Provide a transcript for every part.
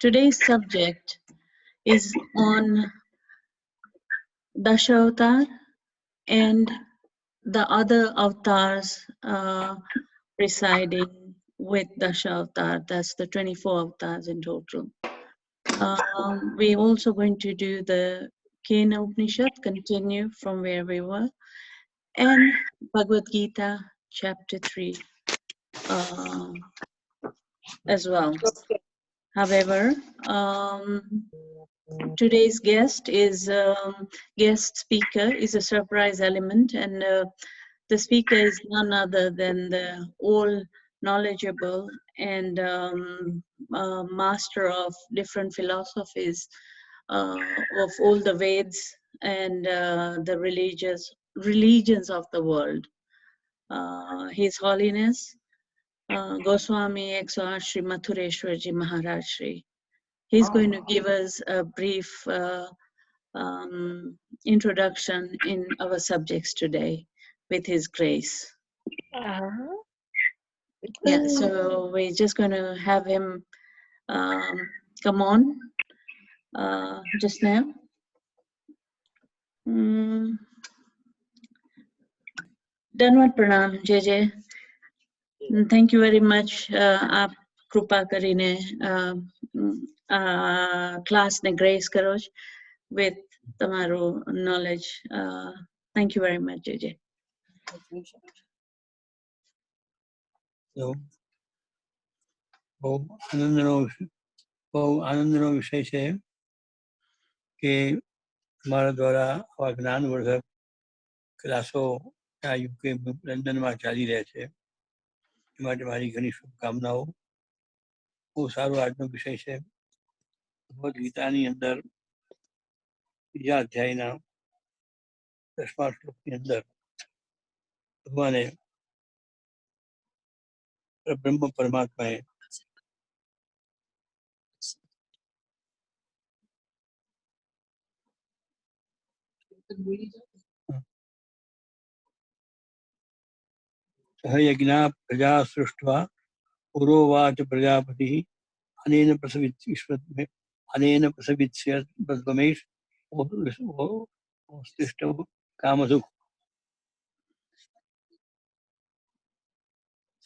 Today's subject is on Dashavatar and the other avatars residing with Dashavatar. That's the 24 avatars in total. We're also going to do the Kena Upanishad, continue from where we were, and Bhagavad Gita, chapter 3 as well. However, today's guest speaker is a surprise element, and the speaker is none other than the all knowledgeable and master of different philosophies of all the Veds and the religions of the world. His Holiness Goswami Exar Shri Mathureshwarji Maharaj Shree. He's going to give us a brief introduction in our subjects today with his grace. Yeah, so we're just going to have him come on just now. Dhanwad Pranam, JJ. Thank you very much. આપ કૃપા કરીને ક્લાસને grace કરો with તમારું knowledge. Thank you very much, JJ. So, બહુ આનંદનો વિષય છે કે મારા દ્વારા આવા જ્ઞાનવર્ધક ક્લાસો આ યુકે લંડનમાં ચાલી રહ્યા છે. એ માટે મારી ઘણી શુભકામનાઓ. બહુ સારો આજનો વિષય છે. ભગવદ્ ગીતાની અંદર બીજા અધ્યાયના 10મા શ્લોકની અંદર ભગવાને બ્રહ્મ પરમાત્માએ સહયજ્ઞા પ્રજા સૃષ્ટ્વા પુરોવાચ પ્રજાપતિ અનેન પ્રસવિષ્યદ્વમેશ કામધુક.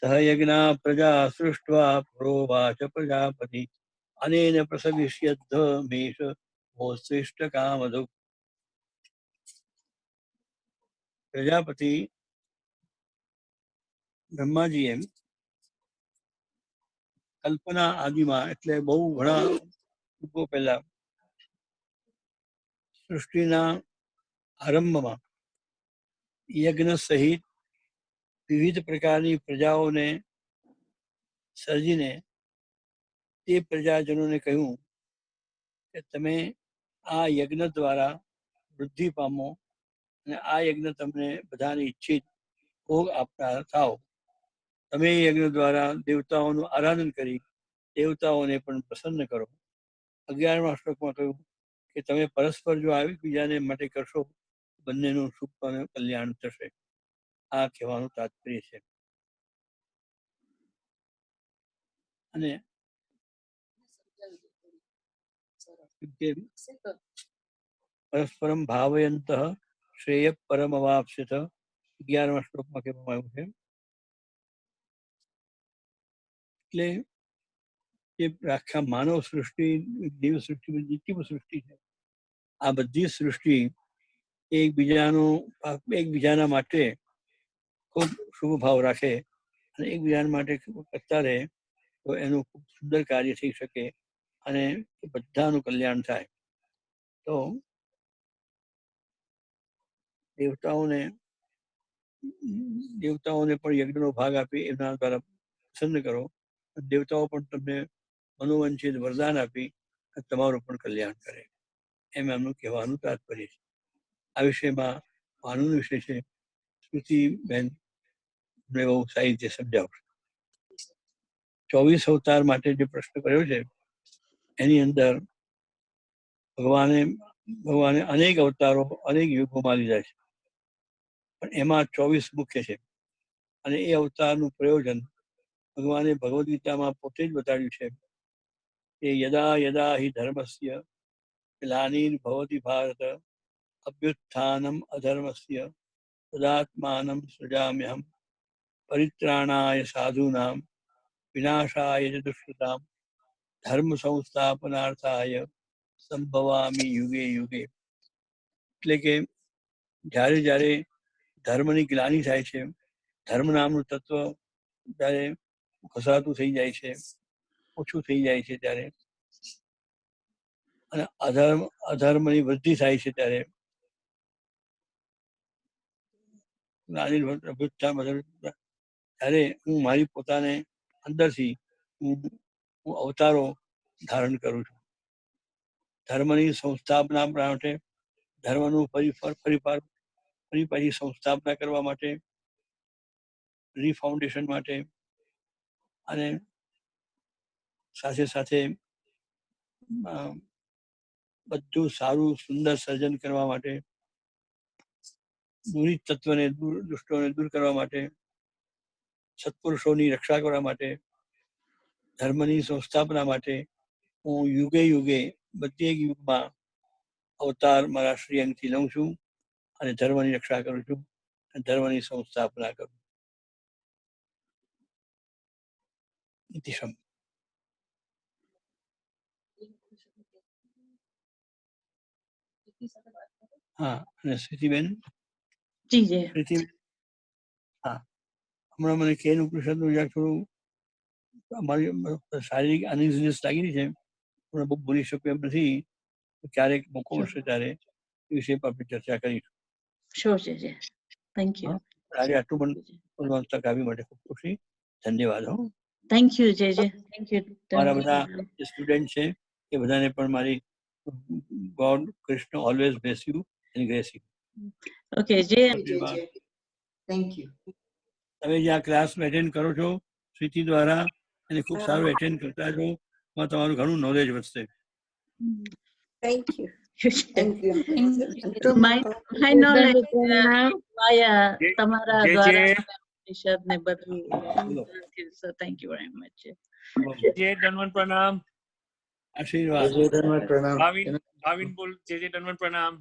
સહયજ્ઞા પ્રજા સૃષ્ટ્વા પુરોવાચ પ્રજાપતિ અનેન પ્રસવિષ્યદ્વમેશ ભોસ્તિષ્ઠ કામધુક. પ્રજાપતિ બ્રહ્માજીએ કલ્પના આદિમાં એટલે બહુ ઘણા યુગો પહેલા સૃષ્ટિના આરંભમાં યજ્ઞ સહિત વિવિધ પ્રકારની પ્રજાઓને સર્જીને તે પ્રજાજનોને કહ્યું કે તમે આ યજ્ઞ દ્વારા વૃદ્ધિ પામો અને આ યજ્ઞ તમને બધાને ઈચ્છિત ભોગ આપનાર થાવ. તમે યજ્ઞ દ્વારા દેવતાઓનું આરાધન કરી દેવતાઓને પણ પ્રસન્ન કરો. 11મા શ્લોકમાં કહ્યું કે તમે પરસ્પર જો એકબીજાને માટે કરશો બંનેનું સુખ અને કલ્યાણ થશે. આ કહેવાનું તાત્પર્ય છે. અને પરસ્પરમ ભાવયંતઃ શ્રેય પરમવાપ્સ્યથ 11મા શ્લોકમાં કહેવામાં આવ્યું છે. એટલે જે આખા માનવ સૃષ્ટિ, દેવ સૃષ્ટિ, જેટલી સૃષ્ટિ છે આ બધી સૃષ્ટિ એકબીજાના માટે ખૂબ શુભ ભાવ રાખે અને એકબીજાના માટે કરતા રહે તો એનું ખૂબ સુંદર કાર્ય થઈ શકે અને બધાનું કલ્યાણ થાય. તો દેવતાઓને પણ યજ્ઞનો ભાગ આપી એમના દ્વારા પ્રસન્ન કરો. દેવતાઓ પણ તમને મનોવંચિત વરદાન આપી તમારું પણ કલ્યાણ કરે. એમ એમનું કહેવાનું તાત્પર્ય છે. આ વિષયમાં આનંદ વિષય છે. સ્મૃતિબેન અમને બહુ સારી રીતે સમજાવશે. 24 અવતાર માટે જે પ્રશ્ન કર્યો છે એની અંદર ભગવાને અનેક અવતારો અનેક યુગોમાં લીધા છે, પણ એમાં 24 મુખ્ય છે. અને એ અવતારનું પ્રયોજન ભગવાને ભગવદ્ ગીતામાં પોતે જ બતાવ્યું છે તે યદા યદા હિ ધર્મસ્ય ગ્લાનિર્ભવતિ ભારત અભ્યુત્થાનમ અધર્મસ્ય તદાત્માનમ સૃજામ્યહમ પરિત્રાણાય સાધૂનામ વિનાશાય ચ દુષ્કૃતામ ધર્મ સંસ્થાપનાર્થાય સંભવામિ યુગે યુગે. એટલે કે જ્યારે જ્યારે ધર્મની ગ્લાનિ થાય છે, ધર્મ નામનું તત્વ જ્યારે ઘસાતું થઈ જાય છે, ઓછું થઈ જાય છે ત્યારે, અને અધર્મની વૃદ્ધિ થાય છે ત્યારે, ત્યારે હું મારી પોતાને અંદરથી હું અવતારો ધારણ કરું છું. ધર્મની સંસ્થાપના માટે, ધર્મનું ફરી પાછી સંસ્થાપના કરવા માટે, રીફાઉન્ડેશન માટે, અને સાથે સાથે બધું સારું સુંદર સર્જન કરવા માટે, દુષિત તત્વને દુષ્ટોને દૂર કરવા માટે, સત્પુરુષોની રક્ષા કરવા માટે, ધર્મની સંસ્થાપના માટે હું યુગે યુગે બધી યુગમાં અવતાર મારા શ્રી અંગથી લઉં છું અને ધર્મની રક્ષા કરું છું અને ધર્મની સંસ્થાપના કરું. હા, અને શ્રીતિબેન, હા, હમણાં મને કેન ઉપનિષદનું જરાક થોડું અમારી શારીરિક અનઇઝીનેસ લાગી છે, હમણાં બહુ બોલી શકું એમ નથી. ક્યારેક મોકો મળશે ત્યારે એ વિષય પર આપણે ચર્ચા કરીશું. Sure, JJ. Thank you. આજે આટલું પણ તક આવી માટે ખૂબ ખુશી. ધન્યવાદ. Thank you, JJ. Thank you. મારા બધા જે સ્ટુડન્ટ છે એ બધાને પણ મારી God Krishna always bless you and grace you. Okay, JJ. Thank you. તમે જે આ ક્લાસ એટેન્ડ કરો છો શ્રીતિ દ્વારા, એને ખૂબ સારું એટેન્ડ કરતા છો, એમાં તમારું ઘણું નોલેજ વધશે. Thank you. Thank you. My knowledge via તમારા દ્વારા ઉપનિષદ ને બધું. So thank you very much. જય ધન્વંત પ્રણામ. આશીર્વાદ. ભાવિન બોલ. જય ધન્વંત પ્રણામ.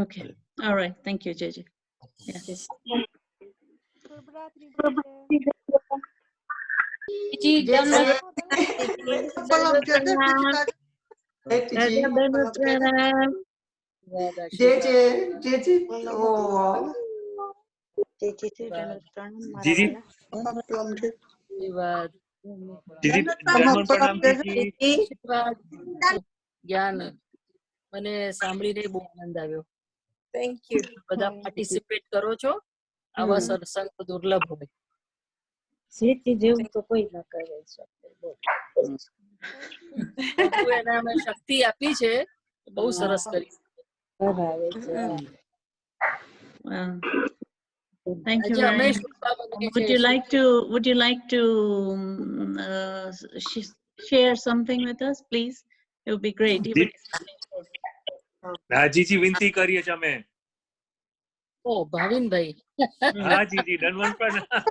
Okay. All right. Thank you, JJ. Yeah. જ્ઞાન મને સાંભળીને બહુ આનંદ આવ્યો. Thank you. બધા પાર્ટિસિપેટ કરો છો, આવા સત્સંગ દુર્લભ હોય. શ્રીજી જેવું તો કોઈ ન કરે છે એના અમે શક્તિ આપી છે, બહુ સરસ કરી. Thank you very much. Would you like to share something with us, please? It would be great. હાજીજી વિનંતી કરીએ છીએ અમે. ઓ ભાવિનભાઈ. હા જીજી ધન્વંત પ્રણામ.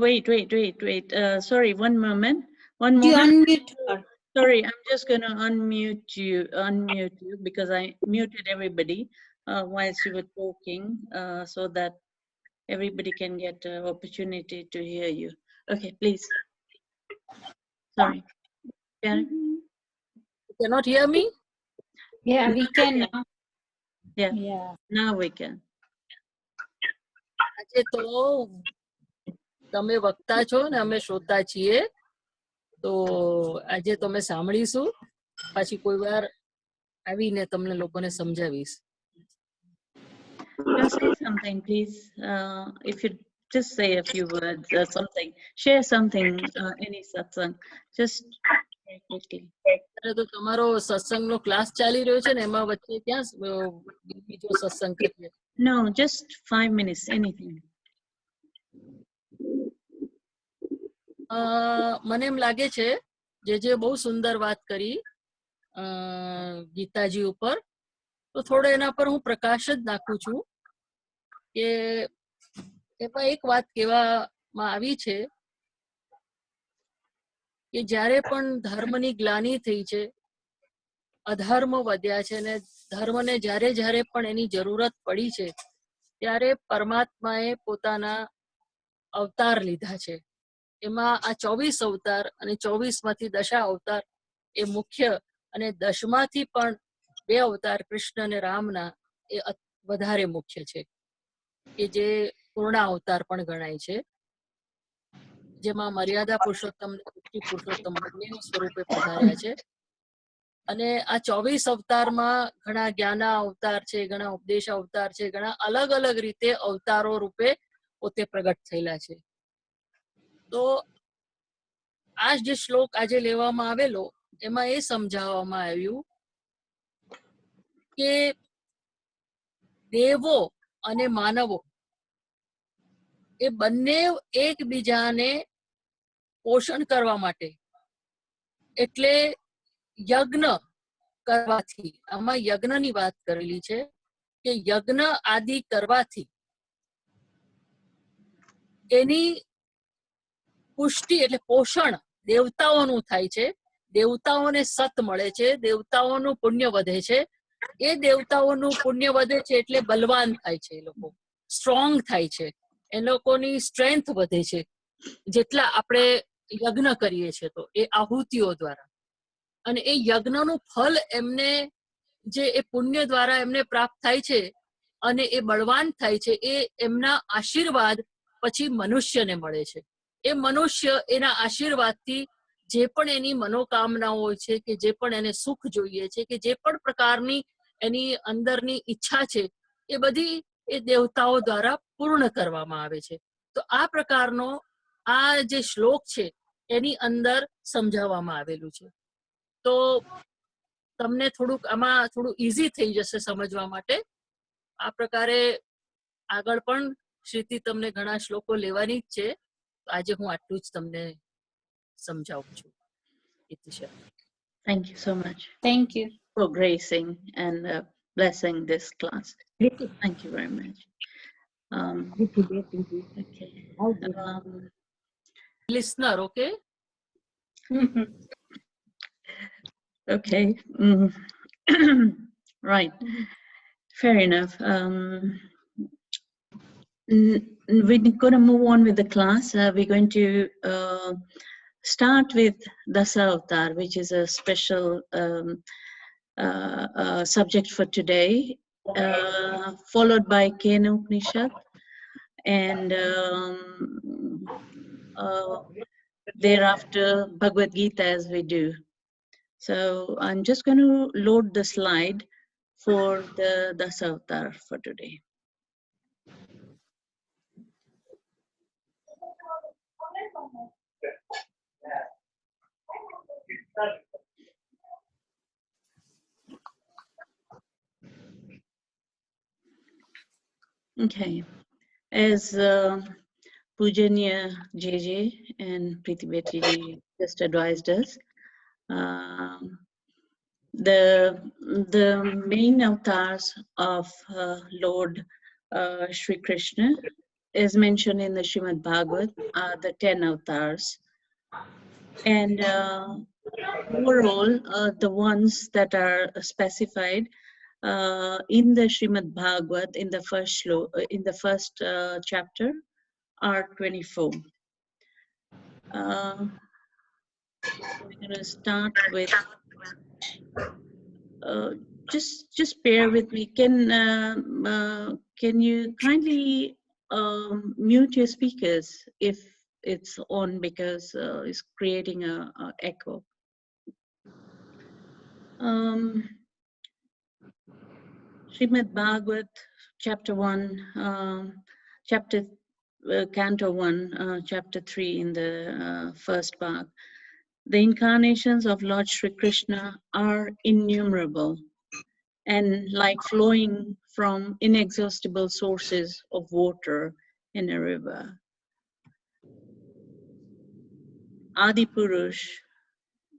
Wait. Sorry, one moment. One moment. Sorry, I'm just going to unmute you because I muted everybody whilst you were talking, so that everybody can get an opportunity to hear you. Okay, please. Sorry. You cannot hear me? Yeah, we can now. Yeah. Now we can. આજે તો તમે વક્તા છો ને અમે શ્રોતા છીએ, તો આજે તમે સાંભળીશું, પાછી કોઈ વાર આવીને તમને લોકોને સમજાવીશ. Just say something, please. If you just say a few words or something, share something, any satsang, just very quickly. તો તમારો સત્સંગનો ક્લાસ ચાલી રહ્યો છે ને, એમાં વચ્ચે ક્યાં બીજો સત્સંગ કરીએ? No, just 5 minutes, anything. મને એમ લાગે છે જે બહુ સુંદર વાત કરી, ગીતાજી ઉપર. તો થોડો એના પર હું પ્રકાશ જ નાખું છું કે એમાં એક વાત કહેવામાં આવી છે કે જ્યારે પણ ધર્મની ગ્લાનિ થઈ છે, અધર્મ વધ્યા છે, અને ધર્મને જ્યારે જ્યારે પણ એની જરૂરત પડી છે ત્યારે પરમાત્માએ પોતાના અવતાર લીધા છે. એમાં આ 24 અવતાર અને 24 માંથી દશા અવતાર એ મુખ્ય, અને 10 માંથી પણ 2 અવતાર કૃષ્ણ અને રામના એ વધારે મુખ્ય છે, કે જે પૂર્ણ અવતાર પણ ગણાય છે, જેમાં મર્યાદા પુરુષોત્તમ અને પુષ્ટિ પુરુષોત્તમ બંનેનું સ્વરૂપે પધાર્યા છે. અને આ 24 અવતારમાં ઘણા જ્ઞાન અવતાર છે, ઘણા ઉપદેશ અવતાર છે, ઘણા અલગ અલગ રીતે અવતારો રૂપે પોતે પ્રગટ થયેલા છે. તો આ જે શ્લોક આજે લેવામાં આવેલો એમાં એ સમજાવવામાં આવ્યું કે દેવો અને માનવો એ બંને એકબીજાને પોષણ કરવા માટે, એટલે યજ્ઞ કરવાથી, આમાં યજ્ઞની વાત કરેલી છે કે યજ્ઞ આદિ કરવાથી એની પુષ્ટિ એટલે પોષણ દેવતાઓનું થાય છે, દેવતાઓને સત મળે છે, દેવતાઓનું પુણ્ય વધે છે. એ દેવતાઓનું પુણ્ય વધે છે એટલે બલવાન થાય છે, એ લોકો સ્ટ્રોંગ થાય છે, એ લોકોની સ્ટ્રેન્થ વધે છે જેટલા આપણે યજ્ઞ કરીએ છીએ તો એ આહુતિઓ દ્વારા. અને એ યજ્ઞનું ફળ એમને જે એ પુણ્ય દ્વારા એમને પ્રાપ્ત થાય છે અને એ બળવાન થાય છે, એ એમના આશીર્વાદ પછી મનુષ્યને મળે છે. એ મનુષ્ય એના આશીર્વાદથી જે પણ એની મનોકામનાઓ છે, કે જે પણ એને સુખ જોઈએ છે, કે જે પણ પ્રકારની એની અંદરની ઈચ્છા છે, એ બધી એ દેવતાઓ દ્વારા પૂર્ણ કરવામાં આવે છે. તો આ પ્રકારનો આ જે શ્લોક છે એની અંદર સમજાવવામાં આવેલું છે. તો તમને થોડુંક આમાં થોડું ઈઝી થઈ જશે સમજવા માટે. આ પ્રકારે આગળ પણ શ્રીતી તમને ઘણા શ્લોકો લેવાની જ છે. આજે હું આટલું જ તમને સમજાવું છું. Thank you so much Thank you. for gracing and blessing this class. Preeti. Thank you very much. Preeti, Preeti. Okay. How good. Listener, okay? Okay. Right. Fair enough. We're going to move on with the class. We're going to start with Dasa Avatar, which is a special subject for today, followed by Kena Upanishad, and thereafter Bhagavad Gita, as we do. So I'm just going to load the slide for the Dasa Avatar for today. Okay, as Pujanya JJ and Preeti Beti ji just advised us, the main avatars of Lord Shri Krishna is mentioned in the Shreemad Bhagavad, the 10 avatars, and overall the ones that are specified in the Shreemad Bhagavad in the first chapter are 24. We're going to start with. Just bear with me. Can you kindly mute your speakers if it's on, because it's creating a echo. Shreemad Bhagavad, chapter 1, canto 1, chapter 3 in the first part. The incarnations of Lord Shri Krishna are innumerable and like flowing from inexhaustible sources of water in a river. Adi Purush,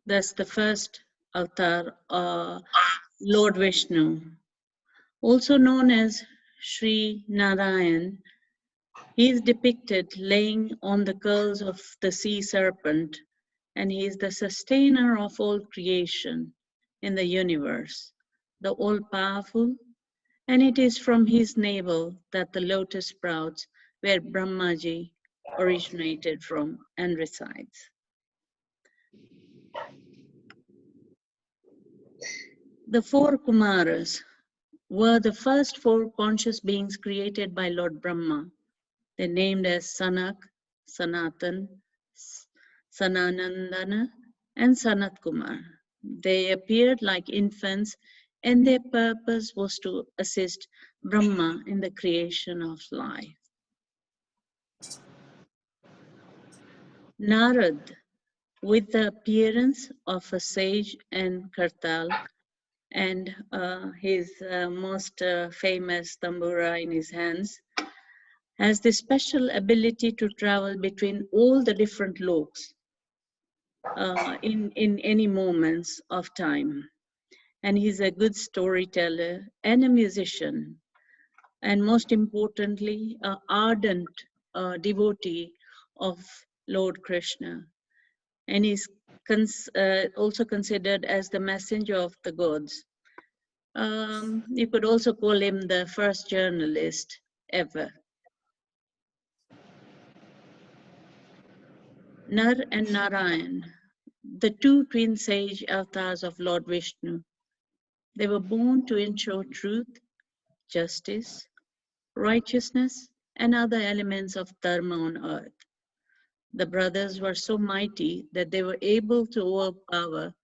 thus the first avatar, Lord Vishnu, also known as Sri Narayan. He is depicted laying on the curls of the sea serpent, and he is the sustainer of all creation in the universe, the all-powerful, and it is from his navel that the lotus sprouts where Brahmaji originated from and resides. The four Kumaras were the first four conscious beings created by Lord Brahma. They're named as Sanak, Sanatan, Sananandana, and Sanat Kumar. They appeared like infants, and their purpose was to assist Brahma in the creation of life. Narad, with the appearance of a sage and Kartal, and his most famous tambura in his hands, has the special ability to travel between all the different loks in any moments of time. And he's a good storyteller and a musician, and most importantly, an ardent devotee of Lord Krishna. And he's also considered as the messenger of the gods. You could also call him the first journalist ever. Nar and Narayan, the two twin sage avatars of Lord Vishnu. They were born to ensure truth, justice, righteousness, and other elements of dharma on earth. The brothers were so mighty that they were able to overpower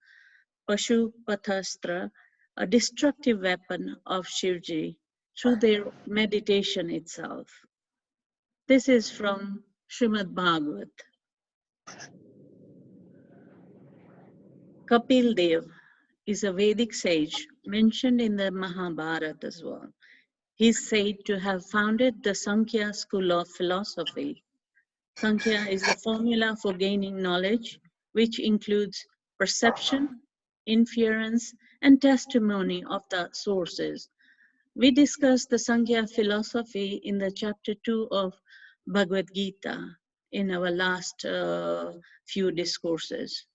Pashupathastra, a destructive weapon of Shivji, through their meditation itself. This is from Shreemad Bhagavad. Kapil Dev is a Vedic sage mentioned in the Mahabharata as well. He is said to have founded the Sankhya school of philosophy. Sankhya is the formula for gaining knowledge, which includes perception, inference, and testimony of the sources. We discussed the Sankhya philosophy in the chapter 2 of Bhagavad Gita in our last few discourses.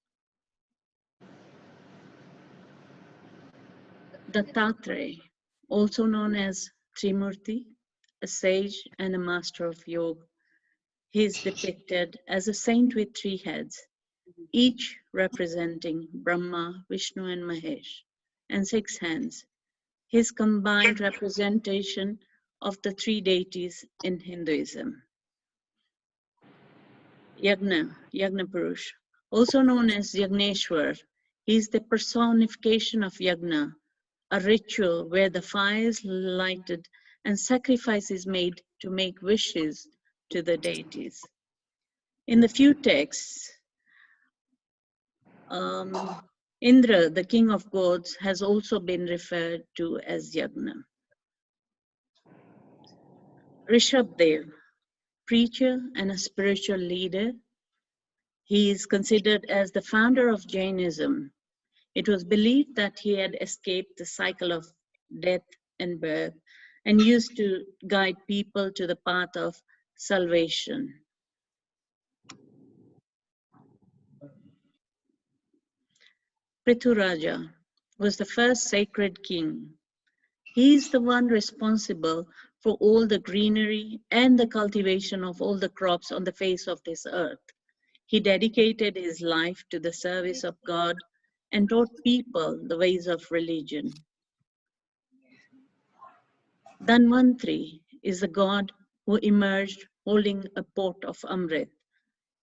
Dattatreya, also known as Trimurti, a sage and a master of yoga. He is depicted as a saint with 3 heads, each representing Brahma, Vishnu, and Mahesh, and 6 hands. His combined representation of the 3 deities in Hinduism. Yagna Purush, also known as Yagneshwar, he is the personification of Yagna, a ritual where the fire is lighted and sacrifice is made to make wishes to the deities. In the few texts, Indra, the king of gods, has also been referred to as Yagna. Rishabdev, preacher and a spiritual leader. He is considered as the founder of Jainism. It was believed that he had escaped the cycle of death and birth and used to guide people to the path of salvation. Prithuraja was the first sacred king. He is the one responsible for all the greenery and the cultivation of all the crops on the face of this earth. He dedicated his life to the service of God and taught people the ways of religion. Dhanvantri is the god who emerged holding a pot of Amrit,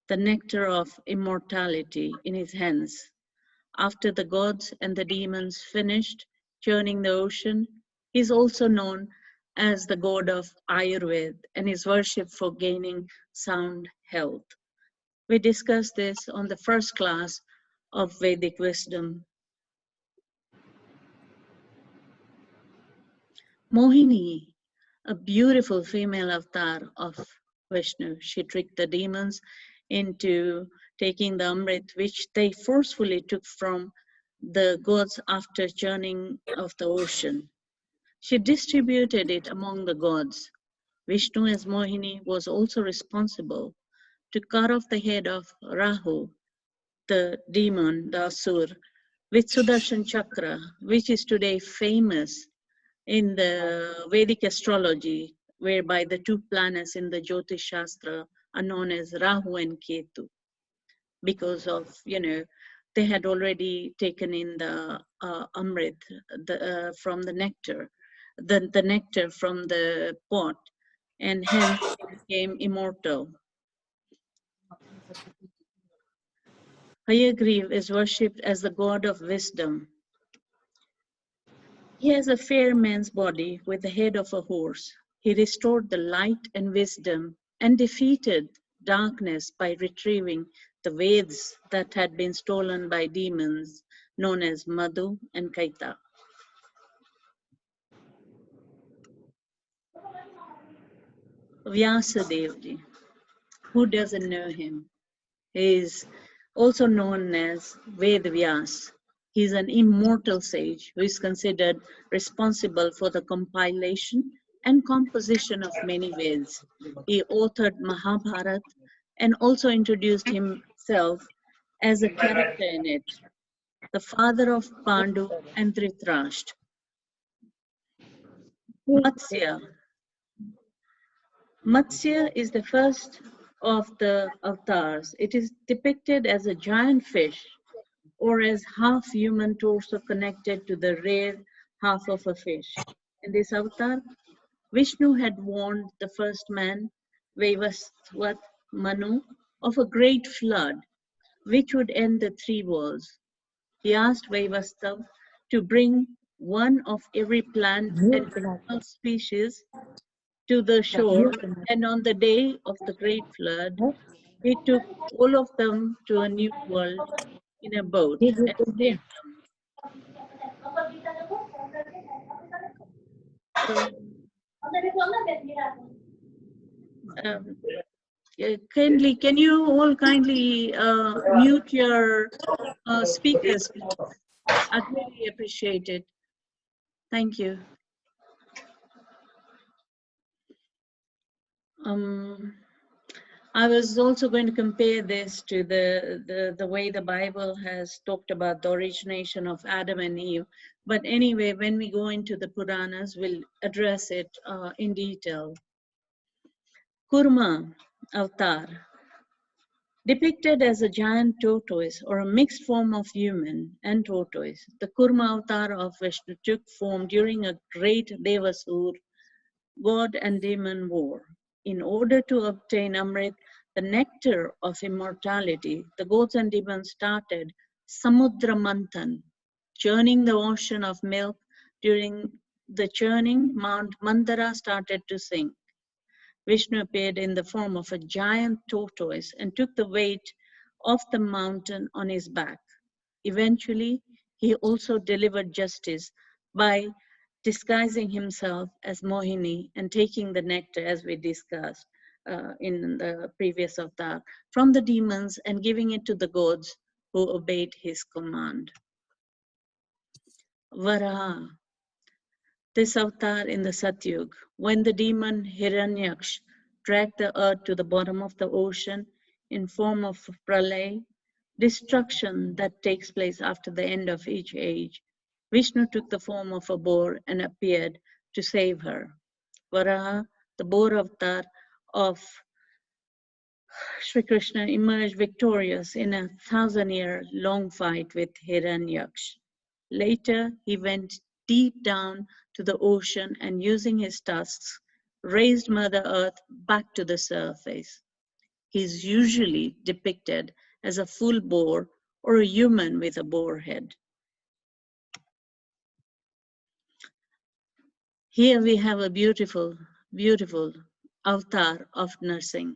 the nectar of immortality, in his hands. After the gods and the demons finished churning the ocean, he is also known as the god of Ayurveda and is worshipped for gaining sound health. We discussed this on the first class of Vedic wisdom. Mohini, a beautiful female avatar of Vishnu. She tricked the demons into taking the Amrit, which they forcefully took from the gods after churning of the ocean. She distributed it among the gods. Vishnu as Mohini was also responsible to cut off the head of Rahu, the demon, the Asur, with Sudarshan Chakra, which is today famous in the Vedic astrology, whereby the two planets in the Jyotish Shastra are known as Rahu and Ketu, because of, they had already taken in the Amrit from the nectar, the nectar from the pot, and hence they became immortal. Hayagriv is worshipped as the god of wisdom. He has a fair man's body with the head of a horse. He restored the light and wisdom and defeated darkness by retrieving the Veds that had been stolen by demons known as Madhu and Kaita. Vyasadevji, who doesn't know him? He is also known as Ved Vyas. He is an immortal sage who is considered responsible for the compilation and composition of many Veds. He authored Mahabharata and also introduced himself as a character in it, the father of Pandu and Dhritarashtra. Matsya. Matsya is the first of the avatars. It is depicted as a giant fish or as half-human torso connected to the rear half of a fish. In this avatar, Vishnu had warned the first man, Vaivasvat Manu, of a great flood, which would end the three worlds. He asked Vaivastava to bring one of every plant and animal species to the shore, and on the day of the great flood, he took all of them to a new world in a boat and saved them. Kindly, can you all kindly mute your speakers, please? I'd really appreciate it. Thank you. I was also going to compare this to the way the Bible has talked about the origination of Adam and Eve. But anyway, when we go into the Puranas, we'll address it in detail. Kurma avatar, depicted as a giant tortoise or a mixed form of human and tortoise. The Kurma avatar of Vishnu took form during a great Devasur, god and demon war. In order to obtain Amrit, the nectar of immortality, the gods and demons started Samudra Manthan, churning the ocean of milk. During the churning, Mount Mandara started to sink. Vishnu appeared in the form of a giant tortoise and took the weight of the mountain on his back. Eventually, he also delivered justice by disguising himself as Mohini and taking the nectar, as we discussed in the previous avatar, from the demons and giving it to the gods who obeyed his command. Varaha, this avatar in the Satyug, when the demon Hiranyaksh dragged the earth to the bottom of the ocean in form of pralay, destruction that takes place after the end of each age, Vishnu took the form of a boar and appeared to save her. Varaha, the boar avatar of Sri Krishna, emerged victorious in a 1,000-year-long fight with Hiranyaksh. Later, he went deep down to the ocean and using his tusks, raised Mother Earth back to the surface. He is usually depicted as a full boar or a human with a boar head. Here we have a beautiful, beautiful avatar of Narsingh.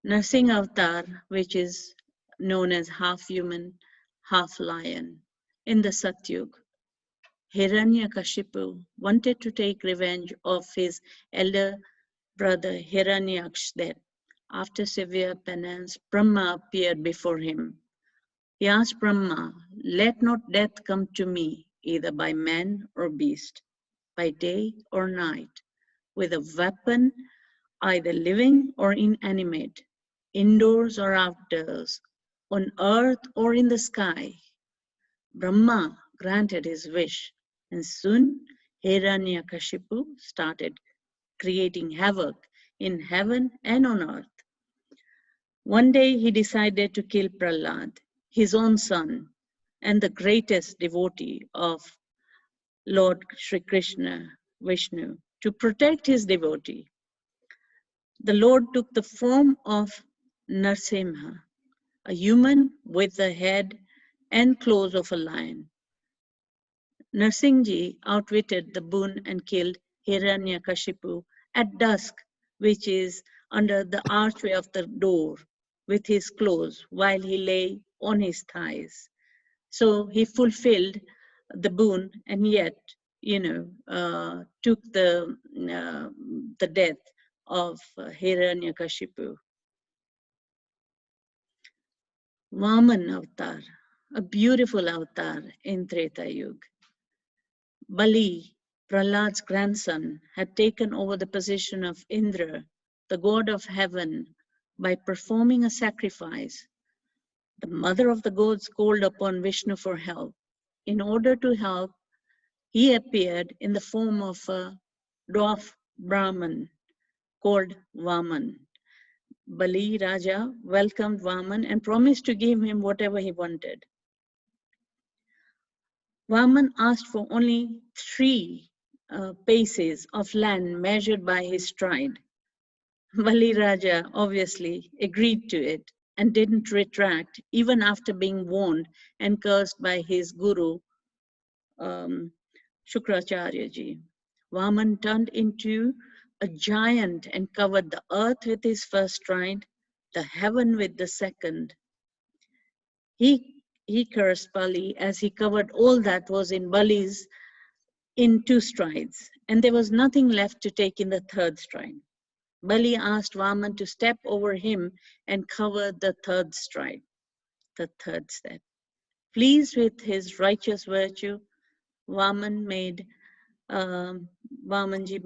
Narsingh avatar, which is known as half human, half lion. In the Satyug, Hiranyakashipu wanted to take revenge of his elder brother Hiranyaksh's death. After severe penance, Brahma appeared before him. He asked Brahma, "Let not death come to me, either by man or beast, by day or night, with a weapon, either living or inanimate, indoors or outdoors, on earth or in the sky." Brahma granted his wish, and soon Hiranyakashipu started creating havoc in heaven and on earth. One day he decided to kill Prahlad, his own son, and the greatest devotee of Lord Shri Krishna, Vishnu, to protect his devotee. The Lord took the form of Narsimha, a human with the head and claws of a lion. Narsingji outwitted the boon and killed Hiranyakashipu at dusk, which is under the archway of the door, with his claws while he lay on his thighs. So he fulfilled the boon and yet, took the death of Hiranyakashipu. Vaman avatar, a beautiful avatar in Treta Yuga. Bali, Prahlad's grandson, had taken over the position of Indra, the god of heaven, by performing a sacrifice. The mother of the gods called upon Vishnu for help. In order to help, he appeared in the form of a dwarf Brahman called Vaman. Bali Raja welcomed Vaman and promised to give him whatever he wanted. Vaman asked for only 3 paces of land measured by his stride. Bali Raja obviously agreed to it and didn't retract even after being warned and cursed by his guru, Shukracharya ji. Vaman turned into a giant and covered the earth with his first stride, the heaven with the second. He cursed Bali as he covered all that was in Bali's in 2 strides, and there was nothing left to take in the 3rd stride. Bali asked Vaman to step over him and cover the 3rd stride, the 3rd step. Pleased with his righteous virtue, Vamanji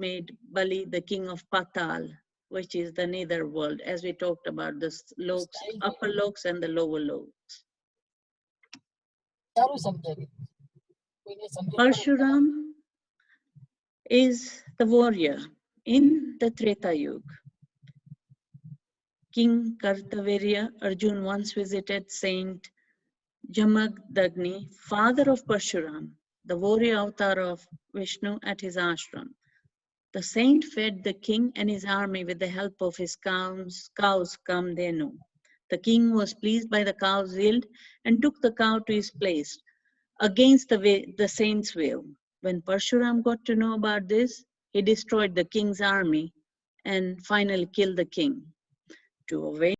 made Bali the king of Patal, which is the nether world, as we talked about the loks, upper loks and the lower loks. Parshuram is the warrior in the Treta Yuga. King Kartavirya Arjun once visited Saint Jamagdagni, father of Parshuram, the warrior avatar of Vishnu, at his ashram. The saint fed the king and his army with the help of his cows Kamdenu. The king was pleased by the cow's yield and took the cow to his place against the saint's will. When Parshuram got to know about this, he destroyed the king's army and finally killed the king. To avenge